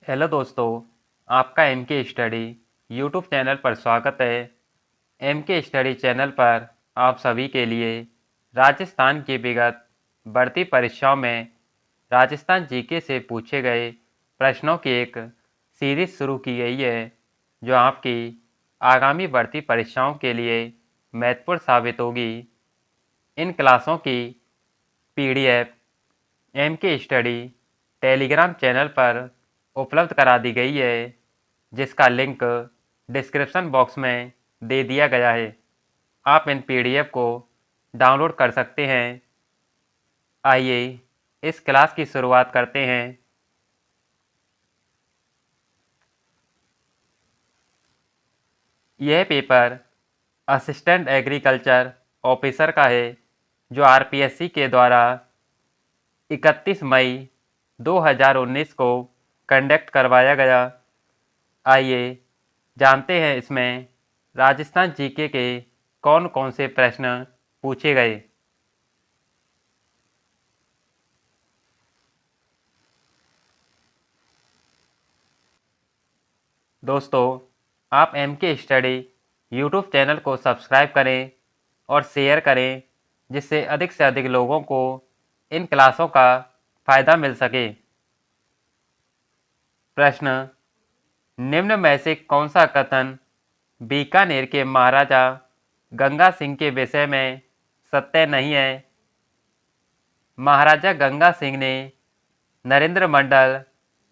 Hello दोस्तों, आपका M के स्टडी यूट्यूब चैनल पर स्वागत है। एम के स्टडी चैनल पर आप सभी के लिए राजस्थान की विगत बढ़ती परीक्षाओं में राजस्थान जीके से पूछे गए प्रश्नों की एक सीरीज शुरू की गई है, जो आपकी आगामी बढ़ती परीक्षाओं के लिए महत्वपूर्ण साबित होगी। इन क्लासों की पीडीएफ एम के स्टडी टेलीग्राम चैनल पर उपलब्ध करा दी गई है, जिसका लिंक डिस्क्रिप्शन बॉक्स में दे दिया गया है। आप इन पीडीएफ को डाउनलोड कर सकते हैं। आइए इस क्लास की शुरुआत करते हैं। यह पेपर असिस्टेंट एग्रीकल्चर ऑफिसर का है, जो आरपीएससी के द्वारा 31 मई 2019 को कंडक्ट करवाया गया। आइए जानते हैं इसमें राजस्थान जीके के कौन कौन से प्रश्न पूछे गए। दोस्तों, आप एम के स्टडी यूट्यूब चैनल को सब्सक्राइब करें और शेयर करें, जिससे अधिक से अधिक लोगों को इन क्लासों का फ़ायदा मिल सके। प्रश्न: निम्न में से कौन सा कथन बीकानेर के महाराजा गंगा सिंह के विषय में सत्य नहीं है? महाराजा गंगा सिंह ने नरेंद्र मंडल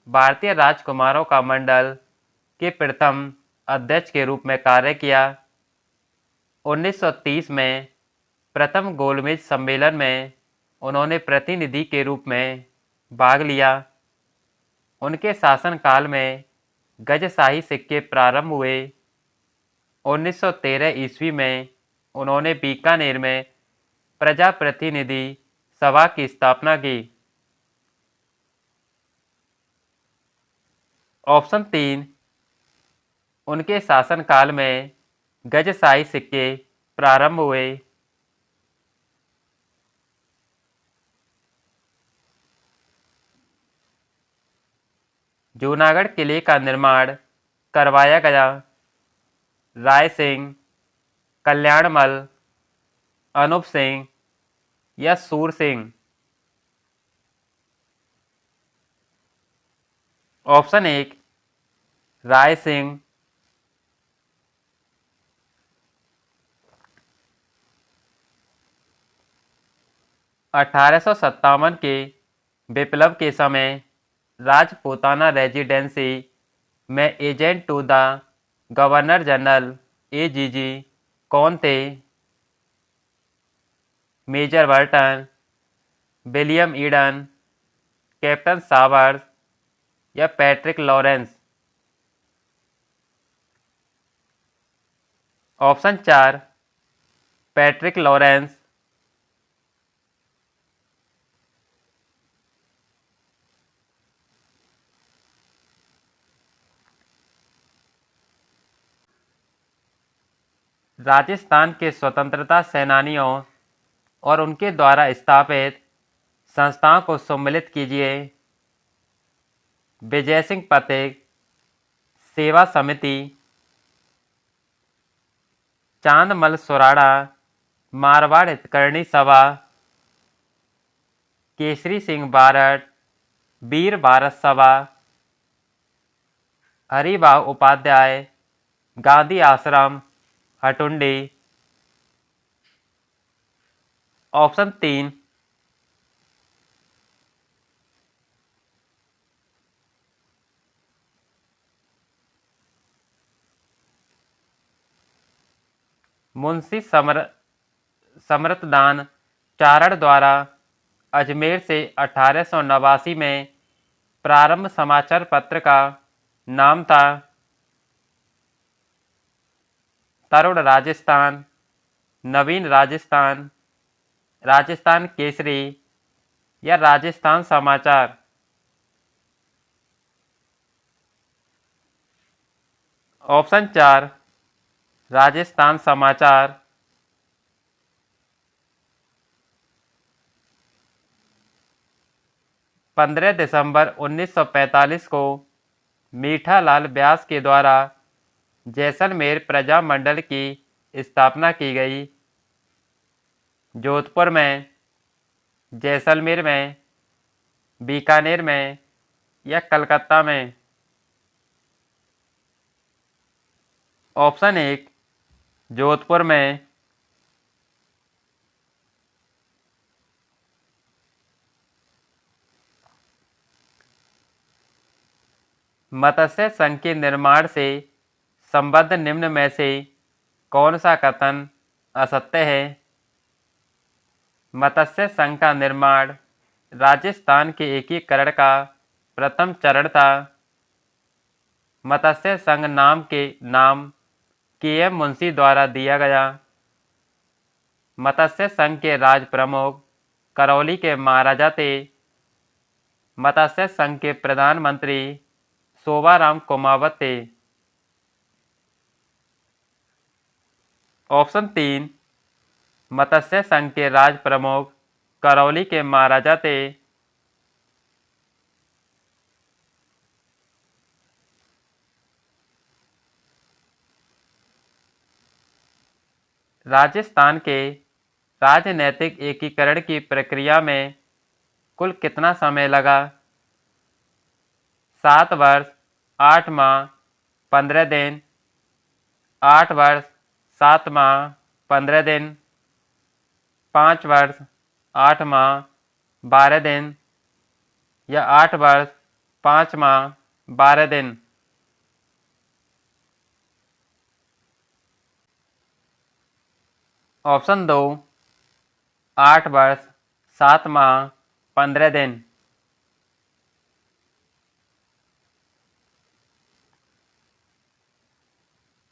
भारतीय राजकुमारों का मंडल के प्रथम अध्यक्ष के रूप में कार्य किया। 1930 में प्रथम गोलमेज सम्मेलन में उन्होंने प्रतिनिधि के रूप में भाग लिया। उनके शासनकाल में गजशाही सिक्के प्रारंभ हुए। 1913 ईस्वी में उन्होंने बीकानेर में प्रजा प्रतिनिधि सभा की स्थापना की। ऑप्शन 3, उनके शासनकाल में गजशाही सिक्के प्रारंभ हुए। जूनागढ़ किले का निर्माण करवाया गया। राय सिंह, कल्याणमल, अनूप सिंह या सूर सिंह? ऑप्शन 1, राय सिंह। अठारह के विप्लव के समय राजपूताना रेजिडेंसी में agent to the governor general AGG कौन थे? Major Burton, William Eden, captain Showers या Patrick Lawrence? Option 4, Patrick Lawrence. Rajasthan के स्वतंत्रता सेनानियों और उनके द्वारा स्थापित संस्थाओं को सम्मिलित कीजिए। विजय सिंह पथिक सेवा समिति, चांदमल सुराड़ा मारवाड़ हितकरणी सभा, केसरी सिंह बारठ वीर भारत सभा, हरिभाव उपाध्याय गांधी आश्रम हटुंडी? ऑप्शन 3, मुंशी समरतदान चारण द्वारा अजमेर से 1889 में प्रारंभ समाचार पत्र का नाम था? तरुण राजस्थान, नवीन राजस्थान, राजस्थान केसरी या राजस्थान समाचार? ऑप्शन 4, राजस्थान समाचार। 15 दिसंबर 1945 को मीठालाल व्यास के द्वारा जैसलमेर प्रजामंडल की स्थापना की गई। जोधपुर में, जैसलमेर में, बीकानेर में या कलकत्ता में? ऑप्शन 1 जोधपुर में। मत्स्य संघ के निर्माण से संबद्ध निम्न में से कौन सा कथन असत्य है? मत्स्य संघ का निर्माण राजस्थान के एकीकरण का प्रथम चरण था। मत्स्य संघ नाम के.एम. मुंशी द्वारा दिया गया। मत्स्य संघ के राज प्रमुख करौली के महाराजा थे। मत्स्य संघ के प्रधानमंत्री शोभाराम कुमावत थे। ऑप्शन 3 मत्स्य संघ के राज प्रमुख करौली के महाराजा थे। राजस्थान के राजनैतिक एकीकरण की प्रक्रिया में कुल कितना समय लगा? 7 वर्ष, 8 माह, 15 दिन, 8 वर्ष, 7 माह, 15 दिन, 5 वर्ष, 8 माह, 12 दिन या 8 वर्ष, 5 माह, 12 दिन? ऑप्शन 2 8 वर्ष, 7 माह, 15 दिन।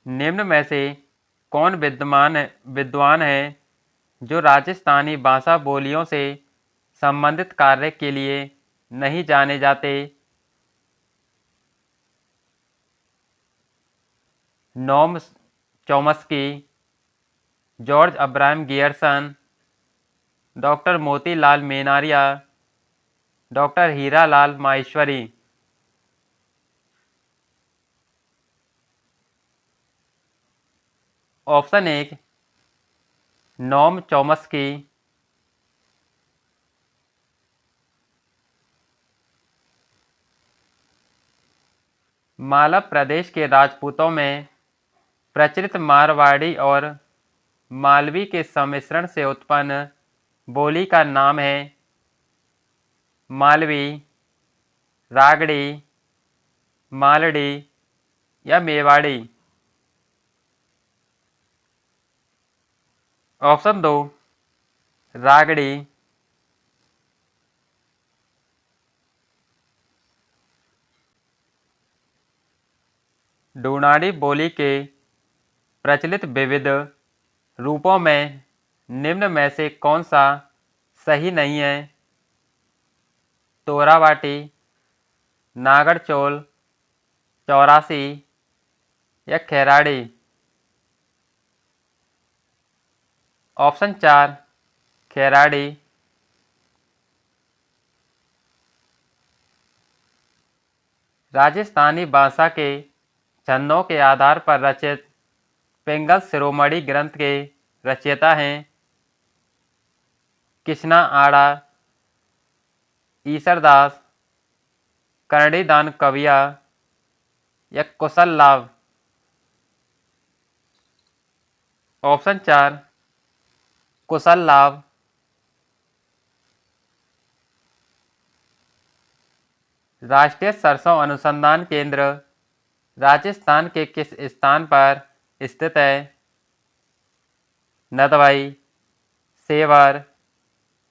निम्न में से कौन विद्वान है जो राजस्थानी भाषा बोलियों से संबंधित कार्य के लिए नहीं जाने जाते? Noam Chomsky, George Abraham Grierson, doctor Motilal Menaria, doctor Hiralal Maheshwari? Option 1 Noam Chomsky. Malwa प्रदेश के राजपूतों में प्रचलित मारवाड़ी और मालवी के सम्मिश्रण से उत्पन्न बोली का नाम है मालवी, रागड़ी, मालड़ी या मेवाड़ी? ऑप्शन 2 रागड़ी। डूनाडी बोली के प्रचलित विविध रूपों में निम्न में से कौन सा सही नहीं है? तोरावाटी, नागरचोल, चौरासी या खैराड़ी? ऑप्शन 4 खैराड़ी। राजस्थानी भाषा के छंदों के आधार पर रचित पिंगल शिरोमणि ग्रंथ के रचयिता हैं किशना आड़ा, ईसरदास, कर्णीदान कविया या कुशल लाभ? ऑप्शन 4 कुशल लाभ। राष्ट्रीय सरसों अनुसंधान केंद्र राजस्थान के किस स्थान पर स्थित है? नदवाई, सेवर,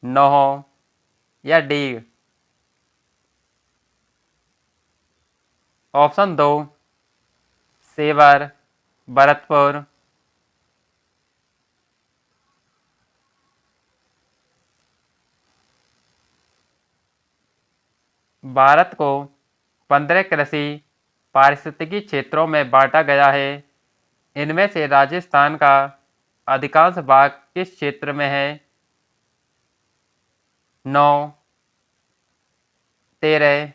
नोहो या डीग? ऑप्शन 2 सेवर, भरतपुर। भारत को 15 कृषि पारिस्थितिकी क्षेत्रों में बांटा गया है। इनमें से राजस्थान का अधिकांश भाग किस क्षेत्र में है? 9, 13,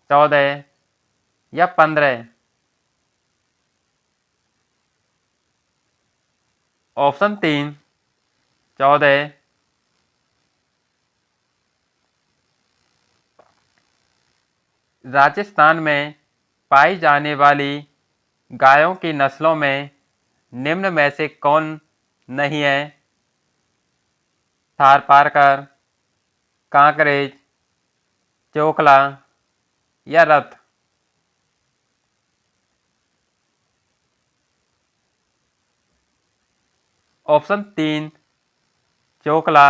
14 या 15? ऑप्शन 3 14। राजस्थान में पाई जाने वाली गायों की नस्लों में निम्न में से कौन नहीं है? थारपारकर, कांकरेज, चोकला या रथ? ऑप्शन 3 चोकला,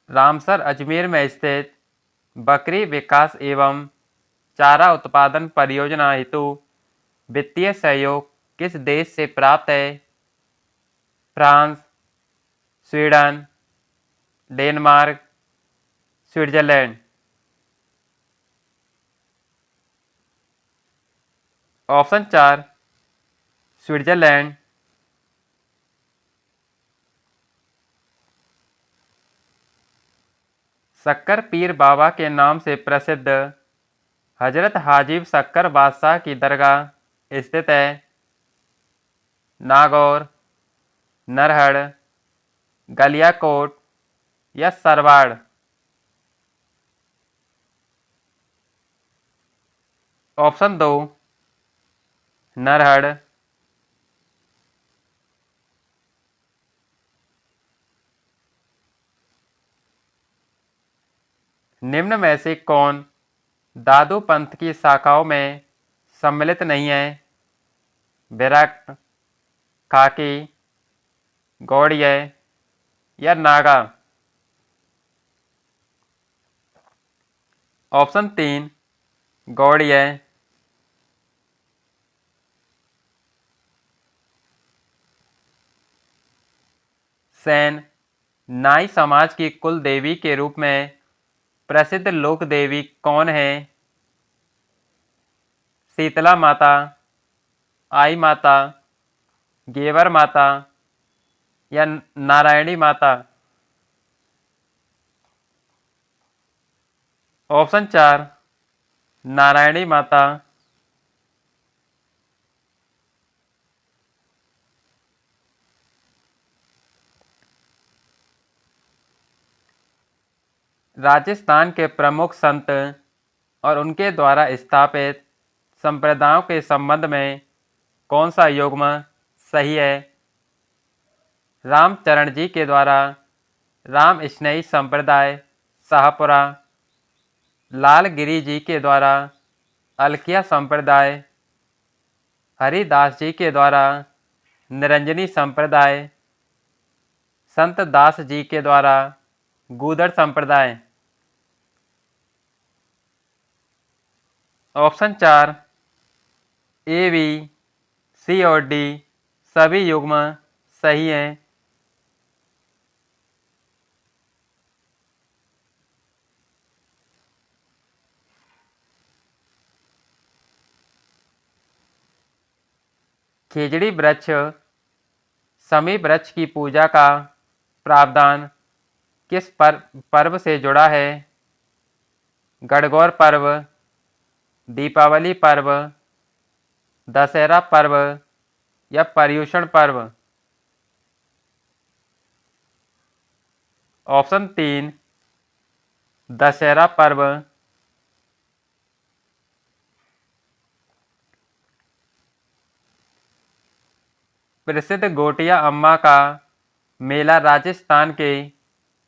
रामसर अजमेर में स्थित बकरी विकास एवं चारा उत्पादन परियोजना हेतु वित्तीय सहयोग किस देश से प्राप्त है? France, Sweden, Denmark, Switzerland? Option 4 Switzerland. शक्कर पीर बाबा के नाम से प्रसिद्ध हजरत हाजिब शक्कर बादशाह की दरगाह स्थित है? नागौर, नरहड़, गलियाकोट या सरवाड़? ऑप्शन 2 नरहड़। निम्न में से कौन दादू पंथ की शाखाओं में सम्मिलित नहीं है? विरक्त, खाकी, गौड़िया या नागा? ऑप्शन 3 गौड़िया। सेन नाई समाज की कुल देवी के रूप में प्रसिद्ध लोक देवी कौन है? शीतला माता, आई माता, गेवर माता या नारायणी माता? ऑप्शन 4 नारायणी माता। राजस्थान के प्रमुख संत और उनके द्वारा स्थापित संप्रदायों के संबंध में कौन सा युग्म सही है? रामचरण जी के द्वारा राम स्नेही संप्रदाय शाहपुरा, लालगिरी जी के द्वारा अलखिया संप्रदाय, हरिदास जी के द्वारा निरंजनी संप्रदाय, संत दास जी के द्वारा गूदड़ संप्रदाय? ऑप्शन 4 ए, बी, सी और डी सभी युग्म सही हैं। खेजड़ी वृक्ष समी वृक्ष की पूजा का प्रावधान किस पर्व से जुड़ा है? गणगौर पर्व, दीपावली पर्व, दशहरा पर्व या पर्युषण पर्व? ऑप्शन 3 दशहरा पर्व। प्रसिद्ध गोटिया अम्मा का मेला राजस्थान के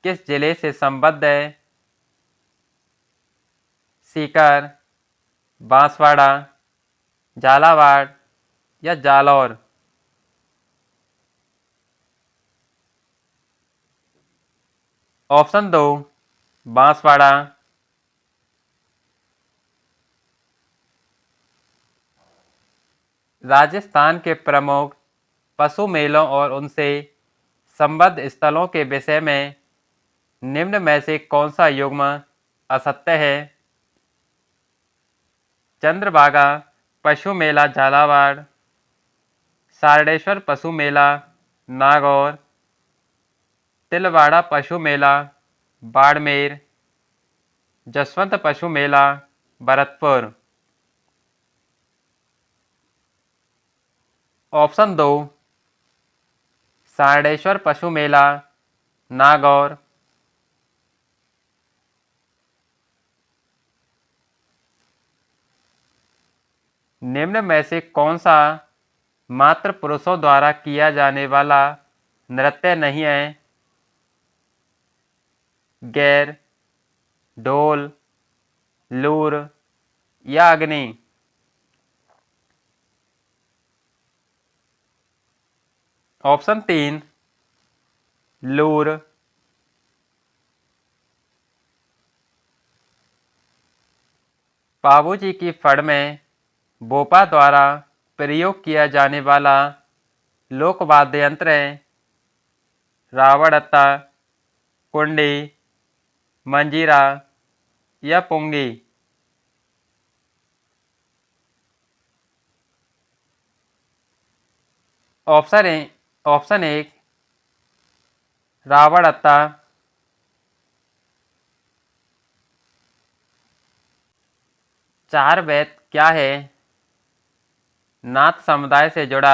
किस जिले से संबद्ध है? सीकर, बांसवाड़ा, झालावाड़ या जालौर? ऑप्शन 2 बांसवाड़ा। राजस्थान के प्रमुख पशु मेलों और उनसे संबद्ध स्थलों के विषय में निम्न में से कौन सा युग्म असत्य है? चंद्रभागा पशु मेला झालावाड़, सारडेश्वर पशु मेला नागौर, तिलवाड़ा पशु मेला बाड़मेर, जसवंत पशु मेला भरतपुर। ऑप्शन 2 सारडेश्वर पशु मेला नागौर। निम्न में से कौन सा मात्र पुरुषों द्वारा किया जाने वाला नृत्य नहीं है? गैर, ढोल, लूर या अग्नि। ऑप्शन 3 लूर। पाबूजी की फड़ में बोपा द्वारा प्रयोग किया जाने वाला लोक वाद्य यंत्र है? रावड़त्ता, कुंडी, मंजीरा या पुंगी। ऑप्शन 1 रावड़त्ता। चार वेद क्या है? नाथ समुदाय से जुड़ा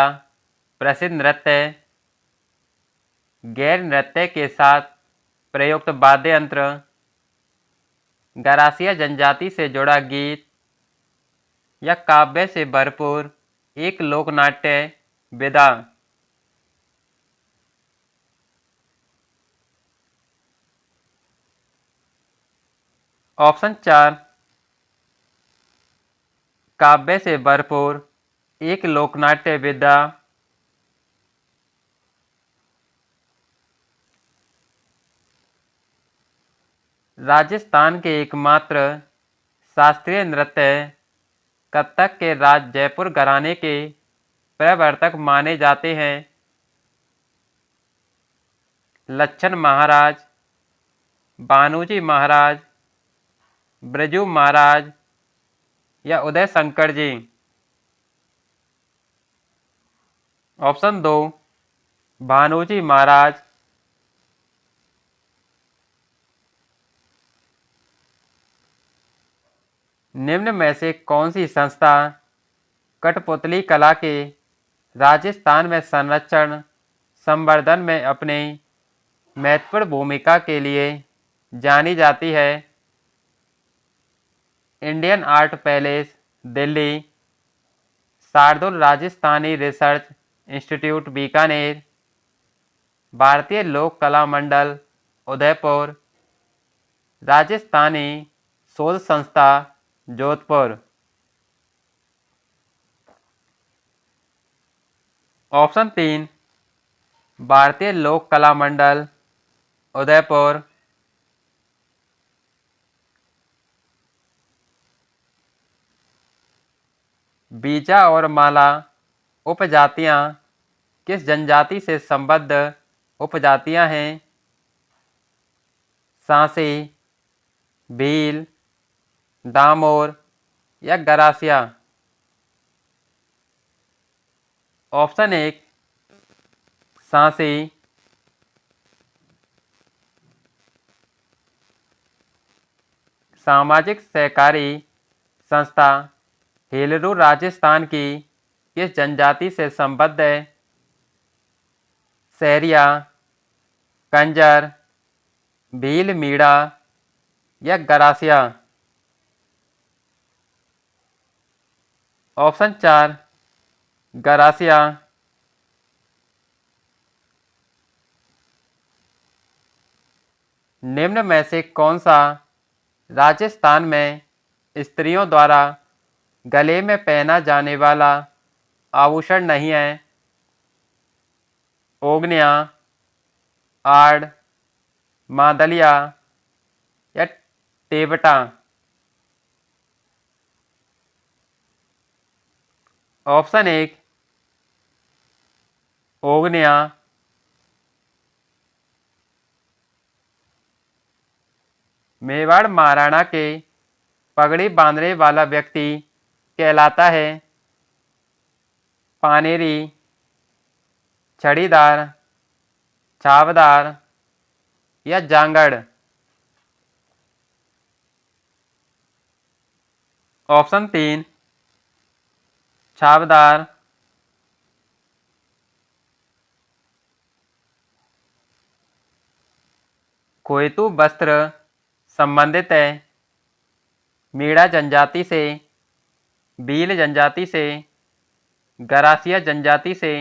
प्रसिद्ध नृत्य, गैर नृत्य के साथ प्रयुक्त वाद्य यंत्र, गरासिया जनजाति से जुड़ा गीत या काव्य से भरपूर एक लोकनाट्य विधा। ऑप्शन 4 काव्य से भरपूर एक लोकनाट्य विधा। राजस्थान के एकमात्र शास्त्रीय नृत्य कथक के राज जयपुर घराने के प्रवर्तक माने जाते हैं? लच्छन महाराज, बानूजी महाराज, ब्रजू महाराज या उदय शंकर जी। ऑप्शन 2 भानुजी महाराज। निम्न में से कौन सी संस्था कठपुतली कला के राजस्थान में संरक्षण संवर्धन में अपनी महत्वपूर्ण भूमिका के लिए जानी जाती है? Indian art palace Delhi, Shardul Rajasthani research institute Bikaner, भारतीय लोक कला मंडल उदयपुर, राजस्थानी शोध संस्था जोधपुर। ऑप्शन 3 भारतीय लोक कला मंडल उदयपुर। बीजा और माला उपजातियां किस जनजाति से संबद्ध उपजातियां हैं? सांसी, भील, डामोर या गरासिया। ऑप्शन 1 सांसी। सामाजिक सहकारी संस्था हेलरू राजस्थान की किस जनजाति से संबद्ध है? सहरिया, कंजर, भील मीणा या गरासिया। ऑप्शन 4 गरासिया। निम्न में से कौन सा राजस्थान में स्त्रियों द्वारा गले में पहना जाने वाला आभूषण नहीं है? ओगनिया, आड़, मादलिया या टेबटा। ऑप्शन 1 ओगनिया। मेवाड़ महाराणा के पगड़ी बांधने वाला व्यक्ति कहलाता है? पानेरी, छड़ीदार, छावदार या जांगड़। ऑप्शन 3 छावदार। कोयतू वस्त्र संबंधित है मीणा जनजाति से, भील जनजाति से, गरासिया जनजाति से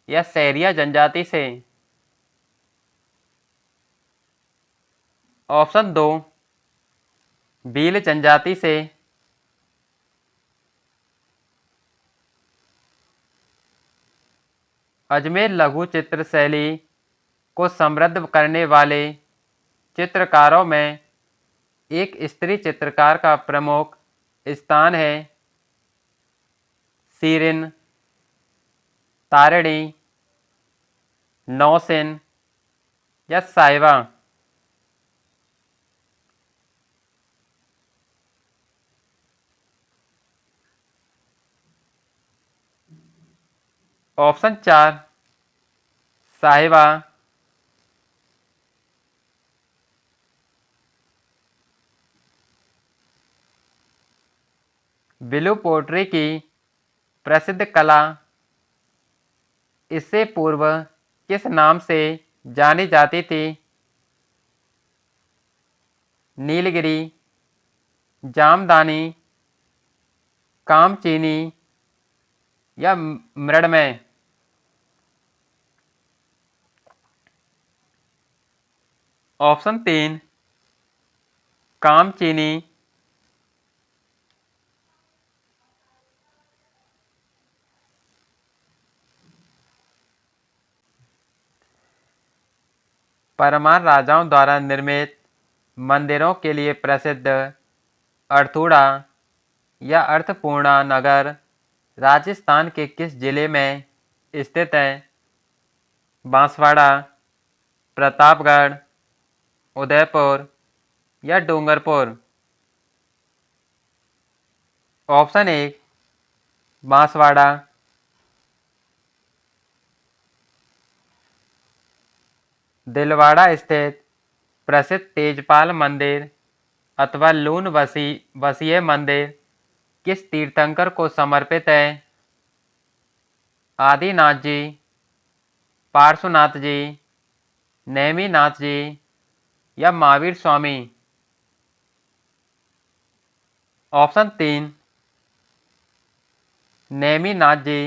या सैरिया जनजाति से। ऑप्शन 2 भील जनजाति से। अजमेर लघु चित्र शैली को समृद्ध करने वाले चित्रकारों में एक स्त्री चित्रकार का प्रमुख स्थान है सीरिन, तारिणी, नौसिन या साहिबा। ऑप्शन 4 साहिबा। ब्लू पोट्री की प्रसिद्ध कला इससे पूर्व किस नाम से जानी जाती थी? नीलगिरी, जामदानी, कामचीनी या मृण्मय। ऑप्शन 3 कामचीनी। परमार राजाओं द्वारा निर्मित मंदिरों के लिए प्रसिद्ध अर्थुड़ा या अर्थपूर्णा नगर राजस्थान के किस जिले में स्थित है? बांसवाड़ा, प्रतापगढ़, उदयपुर या डूंगरपुर। ऑप्शन 1 बांसवाड़ा। दिलवाड़ा स्थित प्रसिद्ध तेजपाल मंदिर अथवा लून वसीय मंदिर किस तीर्थंकर को समर्पित है? आदिनाथ जी, पार्श्वनाथ जी, नेमिनाथ जी या महावीर स्वामी। ऑप्शन 3 नेमिनाथ जी।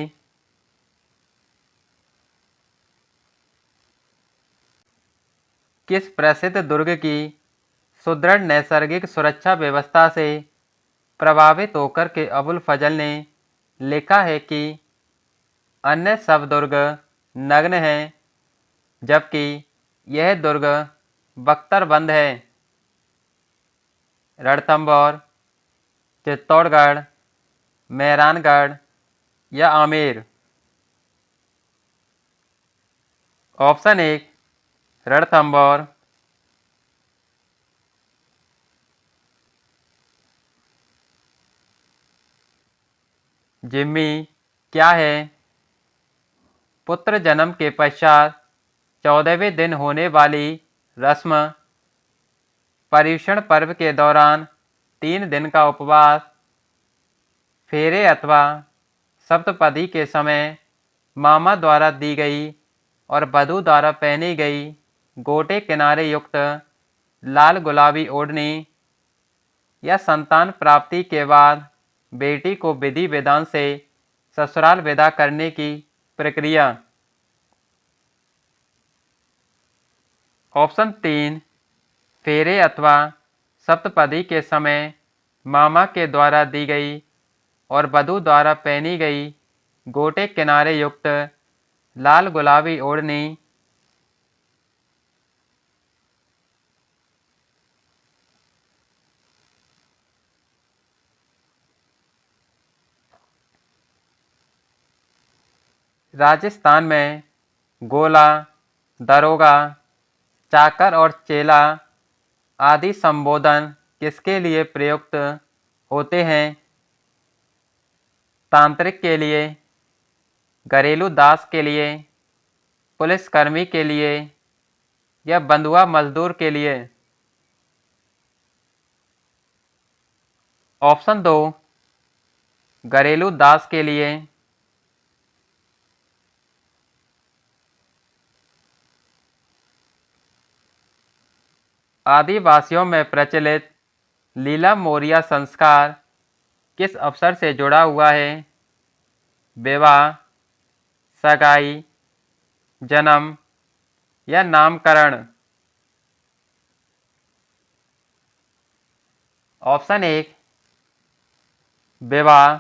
किस प्रसिद्ध दुर्ग की सुदृढ़ नैसर्गिक सुरक्षा व्यवस्था से प्रभावित होकर के अबुल फजल ने लिखा है कि अन्य सब दुर्ग नग्न हैं जबकि यह दुर्ग बख्तरबंद है? रणथंभौर, चित्तौड़गढ़, मेहरानगढ़ या आमेर। ऑप्शन 1 रणथंभौर। जिम्मी क्या है? पुत्र जन्म के पश्चात 14वें दिन होने वाली रस्म, पर्युषण पर्व के दौरान 3 दिन का उपवास, फेरे अथवा सप्तपदी के समय मामा द्वारा दी गई और वधू द्वारा पहनी गई गोटे किनारे युक्त लाल गुलाबी ओढ़नी, या संतान प्राप्ति के बाद बेटी को विधि विधान से ससुराल विदा करने की प्रक्रिया। ऑप्शन 3 फेरे अथवा सप्तपदी के समय मामा के द्वारा दी गई और वधू द्वारा पहनी गई गोटे किनारे युक्त लाल गुलाबी ओढ़नी। राजस्थान में गोला, दरोगा, चाकर और चेला आदि संबोधन किसके लिए प्रयुक्त होते हैं? तांत्रिक के लिए, घरेलू दास के लिए, पुलिसकर्मी के लिए या बंधुआ मजदूर के लिए। ऑप्शन 2 घरेलू दास के लिए। आदिवासियों में प्रचलित लीला मोरिया संस्कार किस अवसर से जुड़ा हुआ है? विवाह, सगाई, जन्म या नामकरण। ऑप्शन 1 विवाह।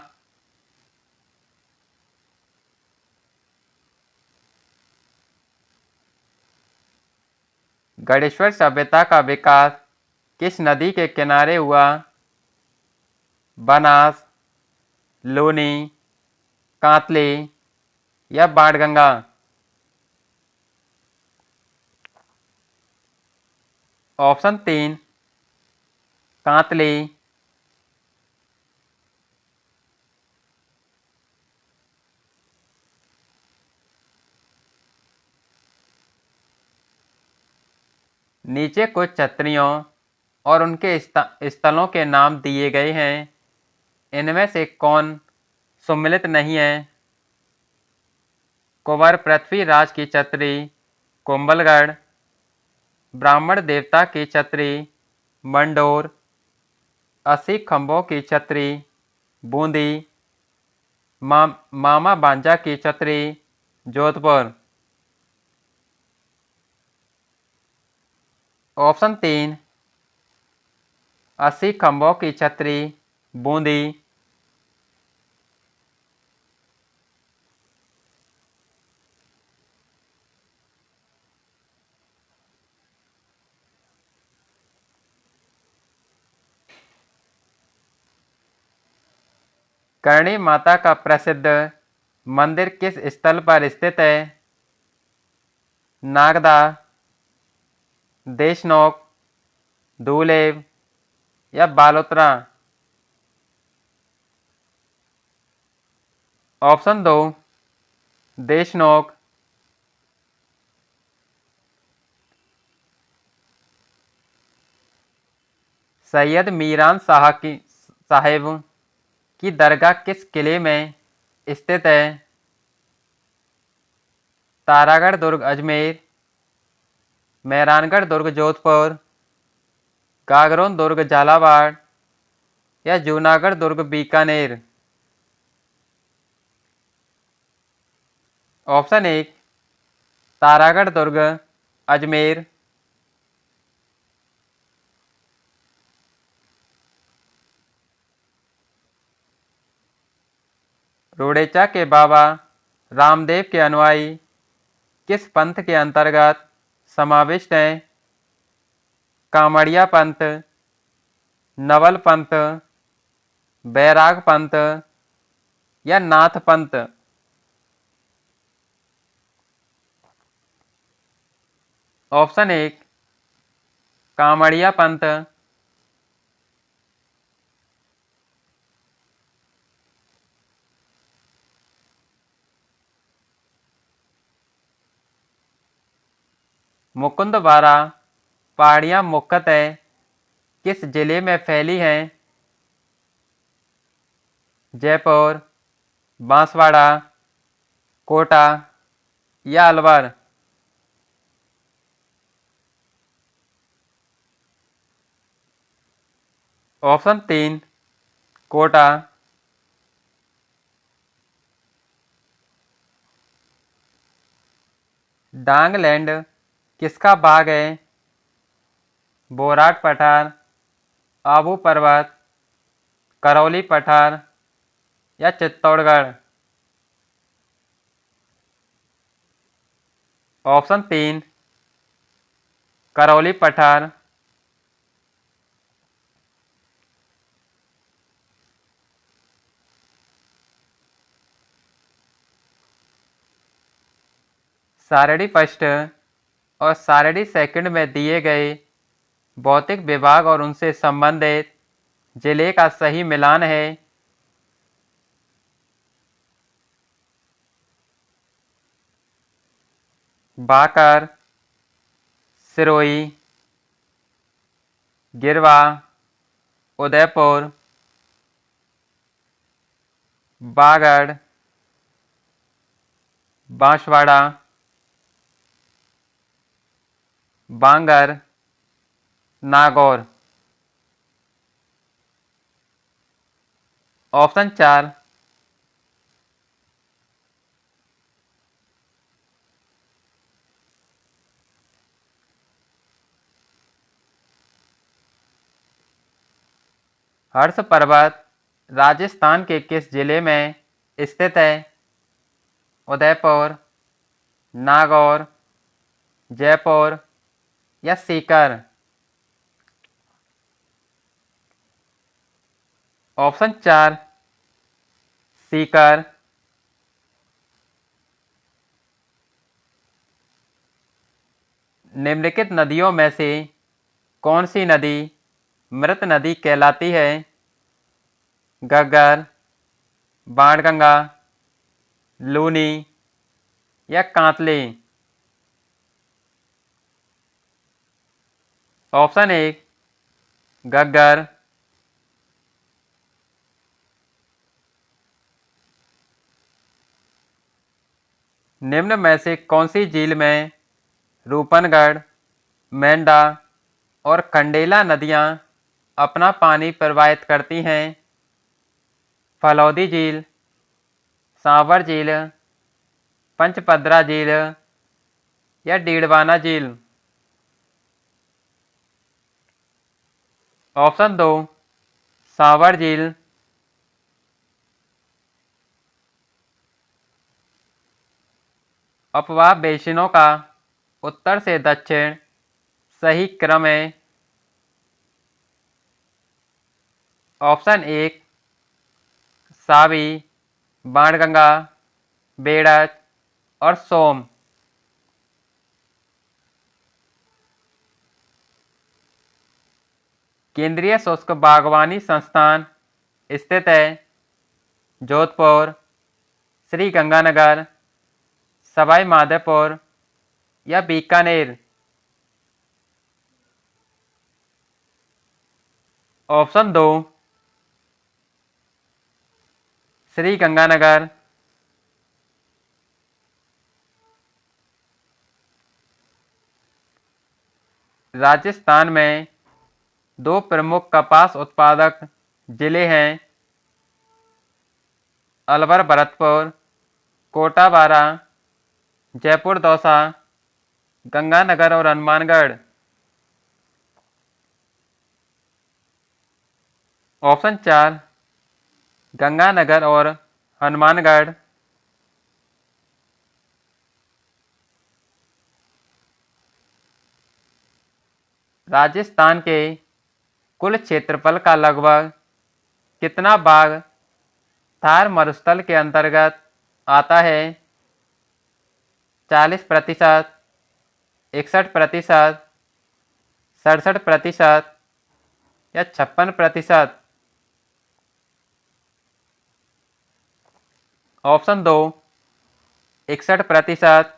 गढ़ेश्वर सभ्यता का विकास किस नदी के किनारे हुआ? बनास, लूनी, कांतली या बाणगंगा। ऑप्शन 3 कांतली। नीचे कुछ छत्रियों और उनके स्थलों के नाम दिए गए हैं। इनमें से कौन सुमिलित नहीं है? कुंवर पृथ्वीराज की छत्री कुंभलगढ़, ब्राह्मण देवता की छत्री मंडोर, 80 खंभों की छत्री बूंदी, मामा बांजा की छत्री जोधपुर। ऑप्शन 3 80 खंभों की छत्री बूंदी। करणी माता का प्रसिद्ध मंदिर किस स्थल पर स्थित है? नागदा, देशनोक, धूलेव या बालोतरा। ऑप्शन 2 देशनोक। सैयद मीरान साहिब की दरगाह किस किले में स्थित है? तारागढ़ दुर्ग अजमेर, मेहरानगढ़ दुर्ग जोधपुर, गागरोन दुर्ग झालावाड़ या जूनागढ़ दुर्ग बीकानेर। ऑप्शन 1 तारागढ़ दुर्ग अजमेर। रुडेचा के बाबा रामदेव के अनुयायी किस पंथ के अंतर्गत समाविष्ट हैं? कामड़िया पंथ, नवल पंथ, बैराग पंथ या नाथ पंथ। ऑप्शन 1 कामड़िया पंथ। मुकुंदवारा पहाड़ियाँ मुख्यतः किस जिले में फैली हैं? जयपुर, बांसवाड़ा, कोटा या अलवर। ऑप्शन 3 कोटा। डांगलैंड किसका बाग है? बोराट पठार, आबू पर्वत, करौली पठार या चित्तौड़गढ़। ऑप्शन 3 करौली पठार। सारणी फर्स्ट और सारणी सेकंड में दिए गए भौतिक विभाग और उनसे संबंधित जिले का सही मिलान है। बाकर, सिरोही, गिरवा, उदयपुर, बागड़, बांसवाड़ा, बांगर, नागौर। ऑप्शन 4, हर्ष पर्वत राजस्थान के किस जिले में स्थित है? उदयपुर, नागौर, जयपुर या सीकर। ऑप्शन 4, सीकर। निम्नलिखित नदियों में से कौन सी नदी मृत नदी कहलाती है? घग्गर, बाणगंगा, लूनी या कांतली। ऑप्शन 1, घग्गर। निम्न में से कौन सी झील में रूपनगढ़, मेंढा और खंडेला नदियां अपना पानी प्रवाहित करती हैं? फलौदी झील, सांवर झील, पंचपदरा झील या डीडवाना झील। ऑप्शन 2, सांवर झील। अपवाह बेसिनों का उत्तर से दक्षिण सही क्रम है। ऑप्शन 1, सावी, बाणगंगा, बेड़च और सोम। केंद्रीय शुष्क बागवानी संस्थान स्थित है? जोधपुर, श्री गंगानगर, सवाई माधोपुर या बीकानेर। ऑप्शन 2, श्री गंगानगर। राजस्थान में दो प्रमुख कपास उत्पादक जिले हैं: अलवर भरतपुर, कोटा बारा, जयपुर दौसा, गंगानगर और हनुमानगढ़। ऑप्शन 4, गंगानगर और हनुमानगढ़। राजस्थान के कुल क्षेत्रफल का लगभग कितना भाग थार मरुस्थल के अंतर्गत आता है? 40%, 61%, 67% या 56%। ऑप्शन 2, 61%।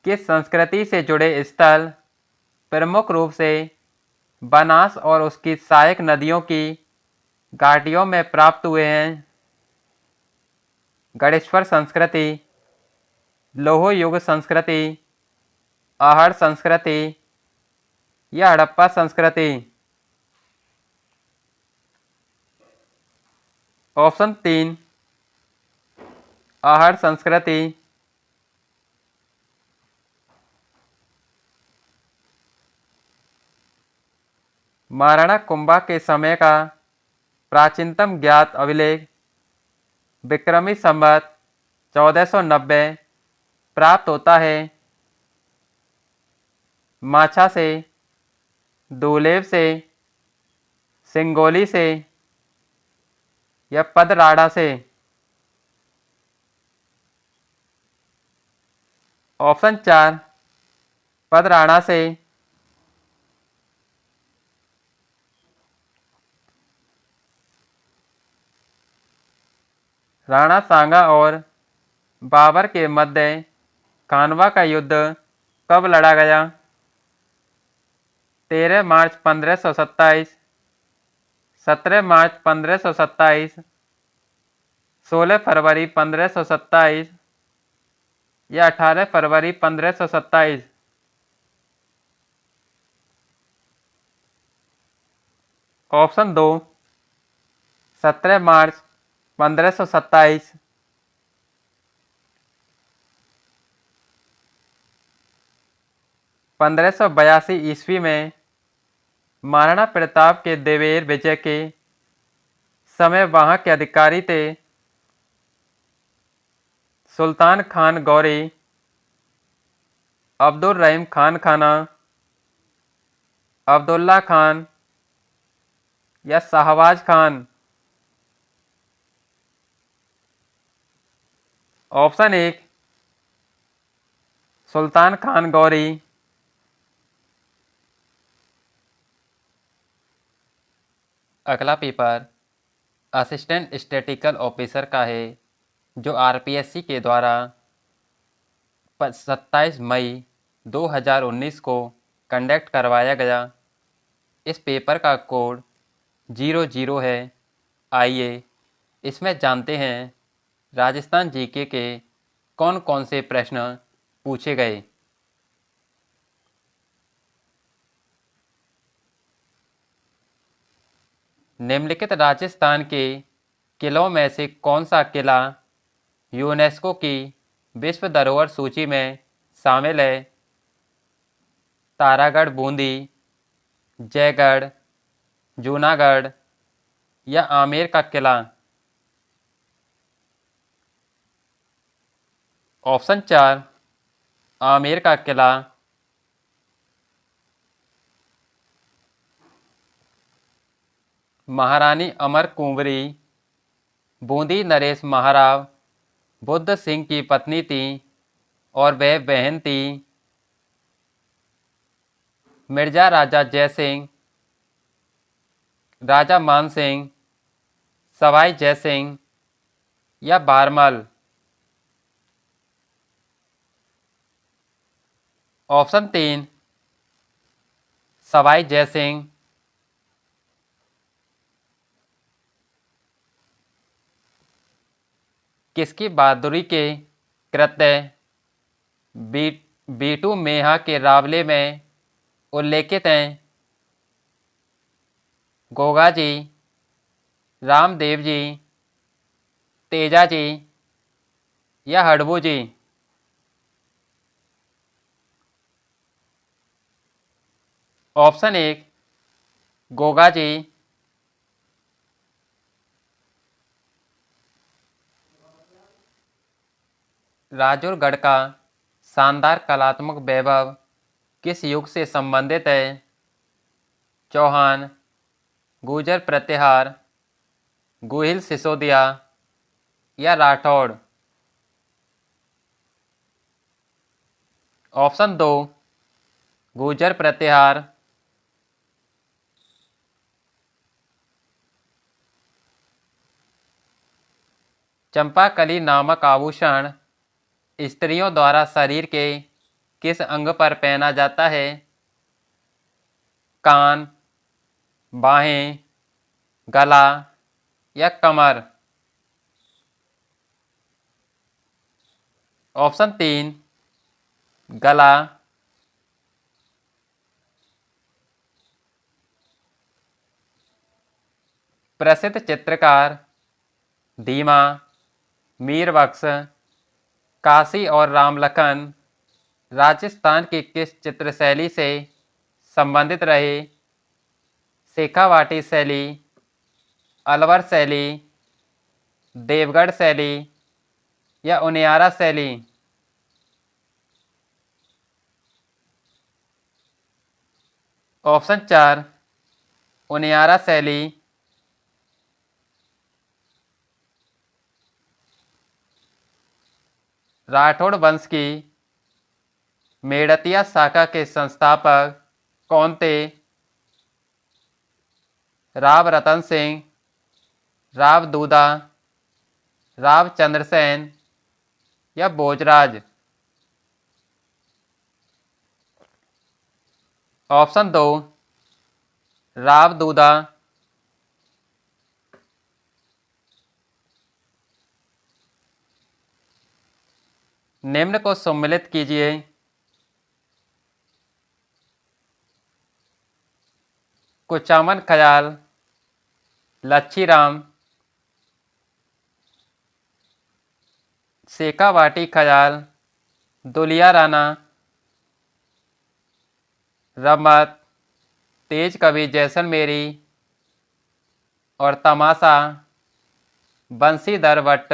किस संस्कृति से जुड़े स्थल प्रमुख रूप से बनास और उसकी सहायक नदियों की घाटियों में प्राप्त हुए हैं? गणेश्वर संस्कृति, लोह युग संस्कृति, आहड़ संस्कृति या हड़प्पा संस्कृति। ऑप्शन 3, आहड़ संस्कृति। महाराणा कुंभा के समय का प्राचीनतम ज्ञात अभिलेख विक्रमी संवत 1490 प्राप्त होता है। माछा से, दूलेव से, सिंगोली से या पदराड़ा से। ऑप्शन 4, पदराड़ा से। राणा सांगा और बाबर के मध्य खानवा का युद्ध कब लड़ा गया? 13 मार्च 1527, 17 मार्च 1527, 16 फरवरी 1527 या 18 फरवरी 1527? ऑप्शन दो, 17 मार्च 1527। 1582 ईस्वी में महाराणा प्रताप के देवेर विजय के समय वहां के अधिकारी थे सुल्तान खान गौरी, अब्दुल रहीम खान खाना, अब्दुल्ला खान या शाहबाज खान? ऑप्शन एक, सुल्तान खान गौरी। अगला पेपर असिस्टेंट स्टैटिकल ऑफिसर का है, जो आरपीएससी के द्वारा 27 मई 2019 को कंडक्ट करवाया गया। इस पेपर का कोड 00 है। आइए इसमें जानते हैं राजस्थान जीके के कौन कौन से प्रश्न पूछे गए। निम्नलिखित राजस्थान के किलों में से कौन सा किला यूनेस्को की विश्व धरोहर सूची में शामिल है? तारागढ़ बूंदी, जयगढ़, जूनागढ़ या आमेर का किला? ऑप्शन चार, आमेर का किला। महारानी अमर कुंवरी बूंदी नरेश महाराव बुद्ध सिंह की पत्नी थी और वह बहन थी मिर्जा राजा जयसिंह, राजा मान सिंह, सवाई जयसिंह या बारमल? ऑप्शन तीन, सवाई जयसिंह। किसकी बहादुरी के कृत्य बीटू मेहा के रावले में उल्लेखित हैं? गोगा जी, रामदेव जी, तेजा जी या हड़बू जी? ऑप्शन एक, गोगा जी। राजूरगढ़ का शानदार कलात्मक वैभव किस युग से संबंधित है? चौहान, गुर्जर प्रतिहार, गुहिल सिसोदिया या राठौड़? ऑप्शन दो, गुर्जर प्रतिहार। चंपाकली नामक आभूषण स्त्रियों द्वारा शरीर के किस अंग पर पहना जाता है? कान, बाहें, गला या कमर? ऑप्शन तीन, गला। प्रसिद्ध चित्रकार धीमा, मीरबख्श, काशी और रामलखन राजस्थान की किस चित्रशैली से संबंधित रहे? शेखावाटी शैली, अलवर शैली, देवगढ़ शैली या उनियारा शैली? ऑप्शन चार, उनियारा शैली। राठौड़ वंश की मेड़तिया शाखा के संस्थापक कौन थे? राव रतन सिंह, राव दूदा, राव चंद्रसेन या भोजराज। ऑप्शन 2 राव दूधा। निम्न को सम्मिलित कीजिए। कुचामन ख्याल, लच्छीराम, शेखावाटी ख्याल, दुलिया राणा, रमत, तेज कवि जैसलमेरी और तमाशा बंशीधर भट्ट।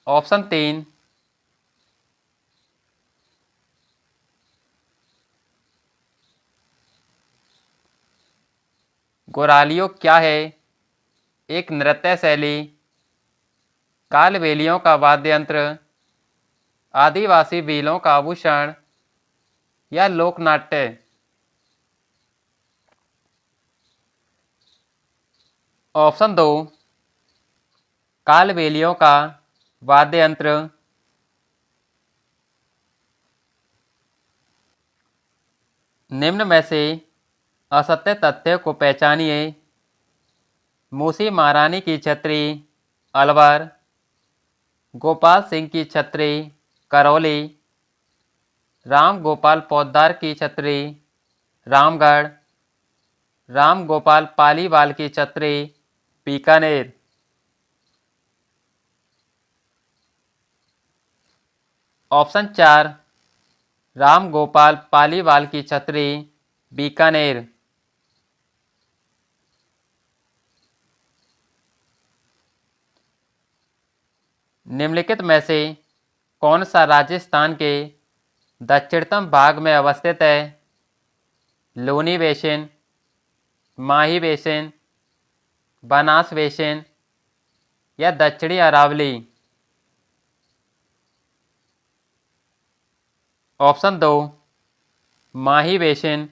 ऑप्शन 3 गोरालियो क्या है? एक नृत्य शैली, कालबेलियों का वाद्य यंत्र, आदिवासी भीलों का आभूषण या लोकनाट्य। ऑप्शन 2 कालबेलियों का वाद्य यंत्र। निम्न में से असत्य तथ्य को पहचानिए। मूसी महारानी की छत्री अलवर, गोपाल सिंह की छत्री करौली, राम गोपाल पोद्दार की छत्री रामगढ़, राम गोपाल पालीवाल की छत्री बीकानेर। ऑप्शन 4 राम गोपाल पालीवाल की छत्री बीकानेर। निम्नलिखित में से कौन सा राजस्थान के दक्षिणतम भाग में अवस्थित है? लूनी बेसिन, माही बेसिन, बनास बेसिन या दक्षिणी अरावली। ऑप्शन 2 माही बेसिन।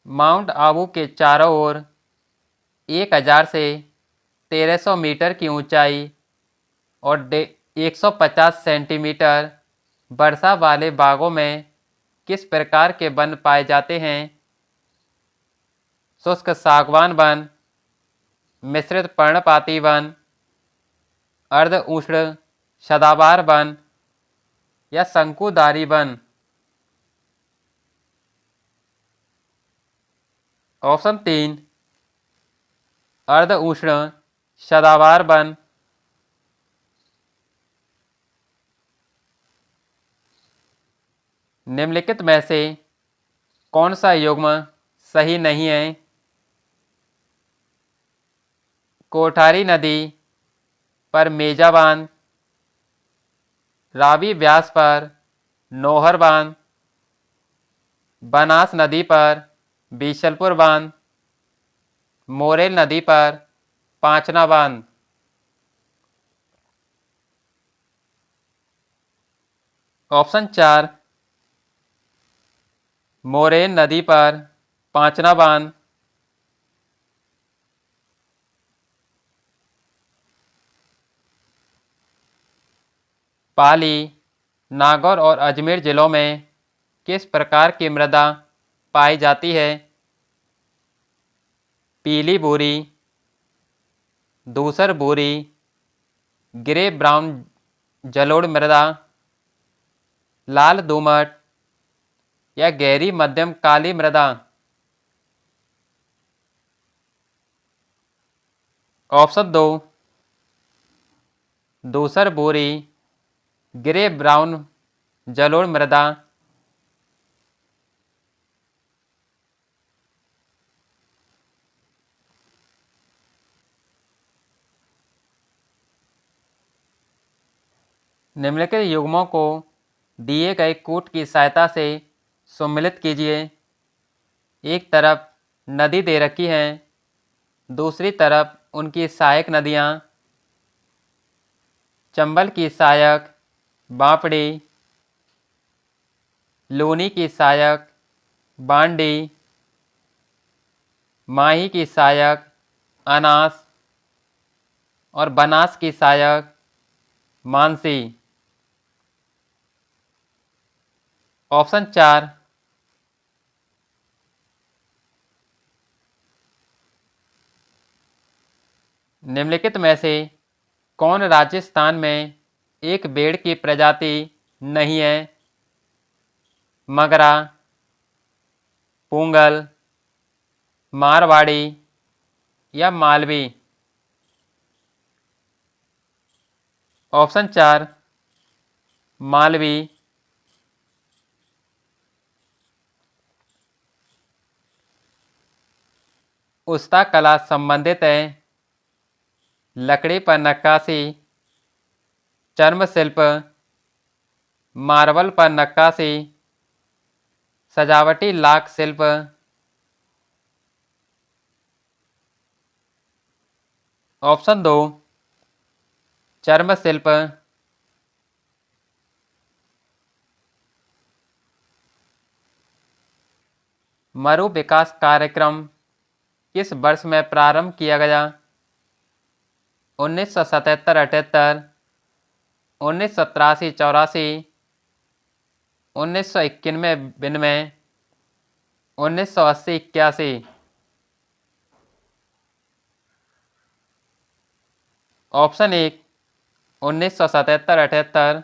माउंट आबू के चारों ओर 1000 से 1300 मीटर की ऊंचाई और 150 सेंटीमीटर वर्षा वाले बागों में किस प्रकार के वन पाए जाते हैं? शुष्क सागवान वन, मिश्रित पर्णपाती वन, अर्ध उष्ण सदाबहार वन या शंकुधारी वन। ऑप्शन 3 अर्ध उष्ण सदाबहार वन। निम्नलिखित में से कौन सा युग्म सही नहीं है? कोठारी नदी पर मेजा बांध, रावी व्यास पर नौहर बांध, बनास नदी पर बीसलपुर बांध, मोरेल नदी पर पांचना बांध। ऑप्शन 4 मोरेल नदी पर पांचना बांध। पाली, नागौर और अजमेर जिलों में किस प्रकार की मृदा पाई जाती है? पीली भूरी, धूसर भूरी, ग्रे ब्राउन जलोढ़ मृदा, लाल दोमट या गहरी मध्यम काली मृदा। ऑप्शन 2 धूसर भूरी, ग्रे ब्राउन जलोढ़ मृदा। निम्नलिखित युग्मों को दिए गए कूट की सहायता से सम्मिलित कीजिए। एक तरफ नदी दे रखी है, दूसरी तरफ उनकी सहायक नदियाँ। चंबल की सहायक बांपड़ी, लूनी की सहायक बांडी, माही की सहायक अनास और बनास की सहायक मानसी। ऑप्शन 4, निम्नलिखित में से कौन राजस्थान में एक भेड़ की प्रजाति नहीं है? मगरा, पूंगल, मारवाड़ी या मालवी। ऑप्शन 4, मालवी। उस्ता कला संबंधित है लकड़ी पर नक्काशी, चर्म शिल्प, मार्बल पर नक्काशी, सजावटी लाख शिल्प। ऑप्शन 2, चर्म शिल्प। मरु विकास कार्यक्रम किस वर्ष में प्रारंभ किया गया? 1977-78, 1983-84, 1991-92, 1980-81। ऑप्शन 1, 1977-78,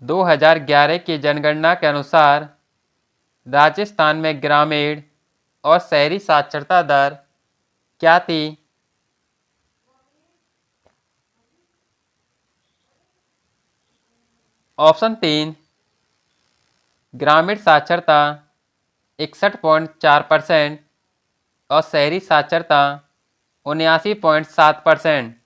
2011 की जनगणना के अनुसार राजस्थान में ग्रामीण और शहरी साक्षरता दर क्या थी? ऑप्शन 3, ग्रामीण साक्षरता 61.4% और शहरी साक्षरता 79.7%।